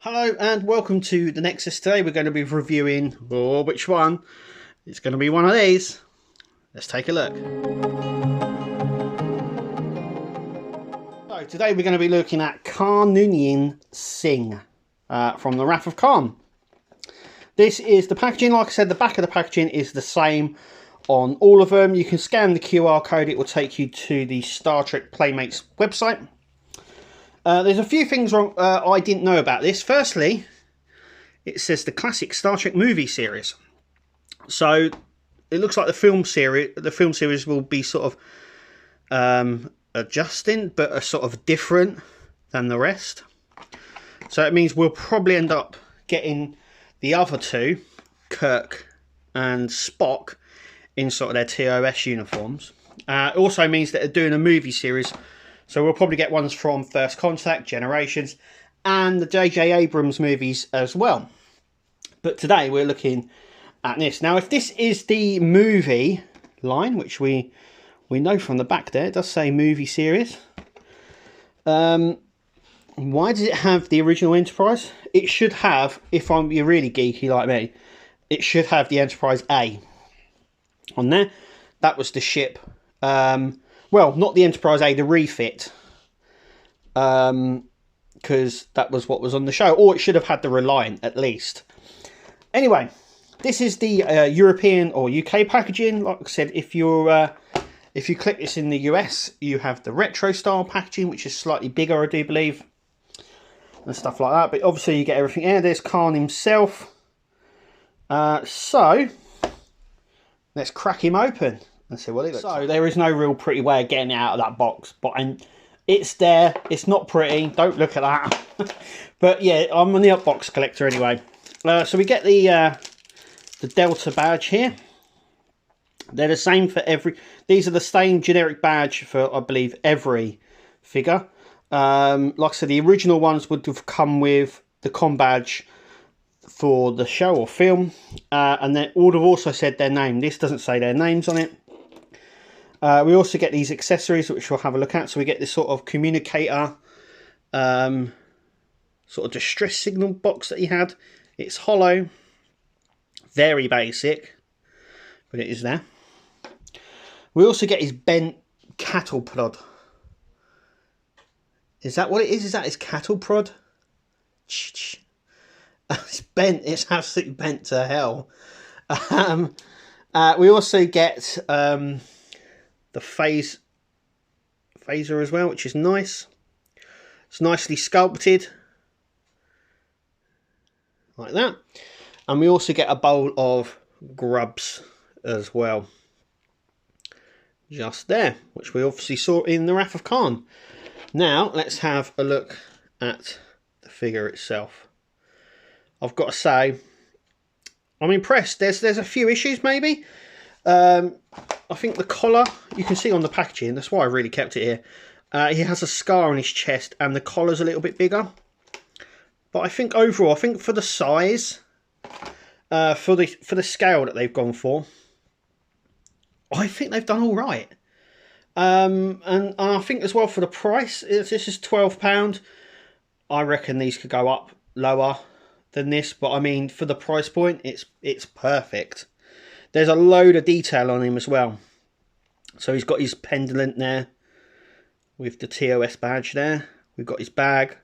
Hello and welcome to the Nexus. Today we're going to be reviewing, which one? It's going to be one of these. Let's take a look. So today we're going to be looking at Noonien Singh from the Wrath of Khan. This is the packaging. Like I said, the back of the packaging is the same on all of them. You can scan the QR code. It will take you to the Star Trek Playmates website. There's a few things wrong I didn't know about this. Firstly, it says the classic Star Trek movie series. So it looks like the film series will be sort of adjusting, but are sort of different than the rest. So it means we'll probably end up getting the other two, Kirk and Spock, in sort of their TOS uniforms. It also means that they're doing a movie series. So we'll probably get ones from First Contact, Generations, and the J.J. Abrams movies as well. But today we're looking at this. Now, if this is the movie line, which we know from the back there, it does say movie series. Why does it have the original Enterprise? It should have, if you're really geeky like me, it should have the Enterprise A on there. That was the ship. Well, not the Enterprise A, the refit. Because that was what was on the show. Or it should have had the Reliant, at least. Anyway, this is the European or UK packaging. Like I said, if you click this in the US, you have the retro style packaging, which is slightly bigger, I do believe. And stuff like that. But obviously you get everything here. There's Khan himself. So, let's crack him open. And see what it looks like. There is no real pretty way of getting it out of that box, but it's there. It's not pretty. Don't look at that. But yeah, I'm an box collector anyway. So we get the Delta badge here. They're the same for every. These are the same generic badge for, I believe, every figure. Like I said, the original ones would have come with the con badge for the show or film, and they would have also said their name. This doesn't say their names on it. We also get these accessories, which we'll have a look at. So we get this sort of communicator, sort of distress signal box that he had. It's hollow, very basic, but it is there. We also get his bent cattle prod. Is that what it is? Is that his cattle prod? It's bent. It's absolutely bent to hell. We also get the phaser as well, which is nice. It's nicely sculpted like that. And we also get a bowl of grubs as well, just there, which we obviously saw in the Wrath of Khan. Now let's have a look at the figure itself. I've got to say, I'm impressed. There's a few issues maybe. I think the collar, you can see on the packaging, that's why I really kept it here. He has a scar on his chest and the collar's a little bit bigger. But I think overall, I think for the size, for the scale that they've gone for, I think they've done all right. And I think as well for the price, this is £12. I reckon these could go up lower than this, but I mean for the price point, it's perfect. There's a load of detail on him as well. So he's got his pendant there with the TOS badge there. We've got his bag,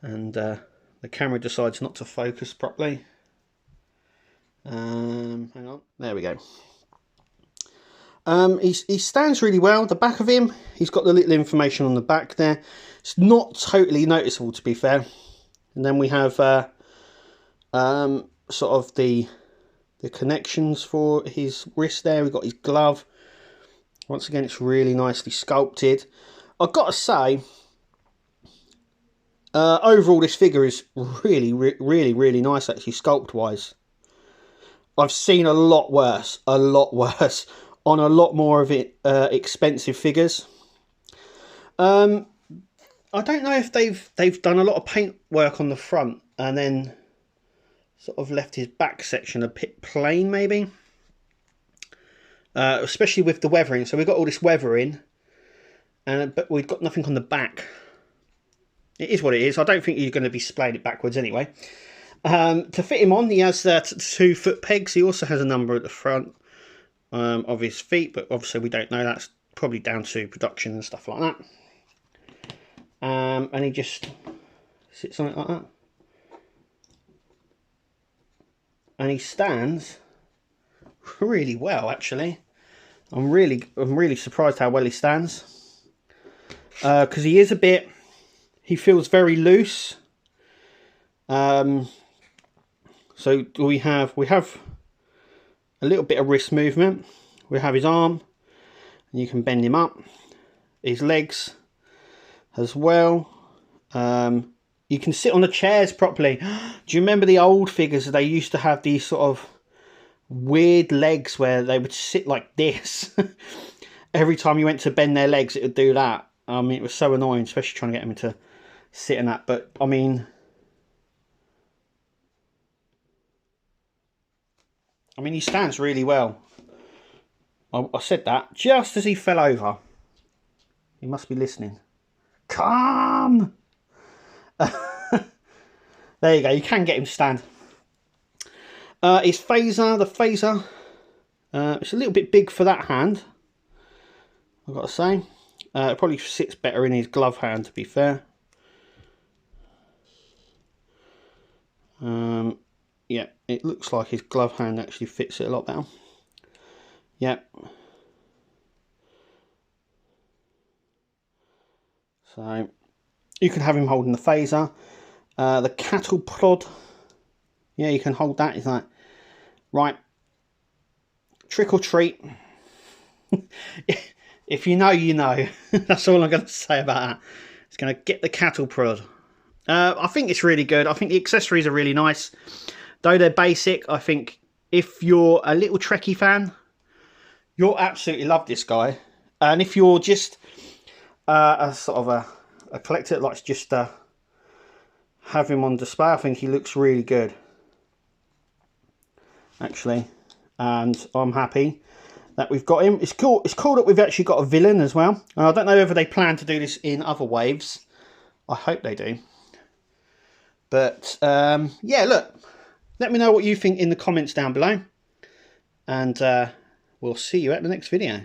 and the camera decides not to focus properly. Hang on, there we go. He stands really well. The back of him, he's got the little information on the back there. It's not totally noticeable, to be fair. And then we have sort of the connections for his wrist there. We've got his glove. Once again, it's really nicely sculpted. I've got to say, overall this figure is really nice actually, sculpt wise. I've seen a lot worse on a lot more of it expensive figures. I don't know if they've done a lot of paint work on the front and then sort of left his back section a bit plain maybe. Especially with the weathering. So we've got all this weathering, but we've got nothing on the back. it is what it is. I don't think you're going to be splaying it backwards anyway. To fit him on, he has 2 foot pegs. He also has a number at the front of his feet, but obviously we don't know. That's probably down to production and stuff like that. And he just sits on it like that. And he stands really well, actually. I'm really surprised how well he stands. Because he is he feels very loose. So we have a little bit of wrist movement. We have his arm, and you can bend him up. His legs as well. You can sit on the chairs properly. Do you remember the old figures? They used to have these sort of weird legs where they would sit like this. Every time you went to bend their legs, it would do that. I mean, it was so annoying, especially trying to get them to sit in that. But I mean, he stands really well. I said that just as he fell over. He must be listening. Come! There you go, you can get him to stand. His phaser, it's a little bit big for that hand, I've got to say. It probably sits better in his glove hand, to be fair. Yeah, it looks like his glove hand actually fits it a lot better. Yep. So you can have him holding the phaser. The cattle prod, yeah, you can hold that. It's like, right, trick or treat. If you know, you know. That's all I'm going to say about that. It's going to get the cattle prod. I think it's really good. I think the accessories are really nice. Though they're basic, I think if you're a little Trekkie fan, you'll absolutely love this guy. And if you're just a sort of a collector that likes just have him on display, I think he looks really good, actually. And I'm happy that we've got him. It's cool that we've actually got a villain as well. I don't know whether they plan to do this in other waves. I hope they do. But yeah, look, let me know what you think in the comments down below, and we'll see you at the next video.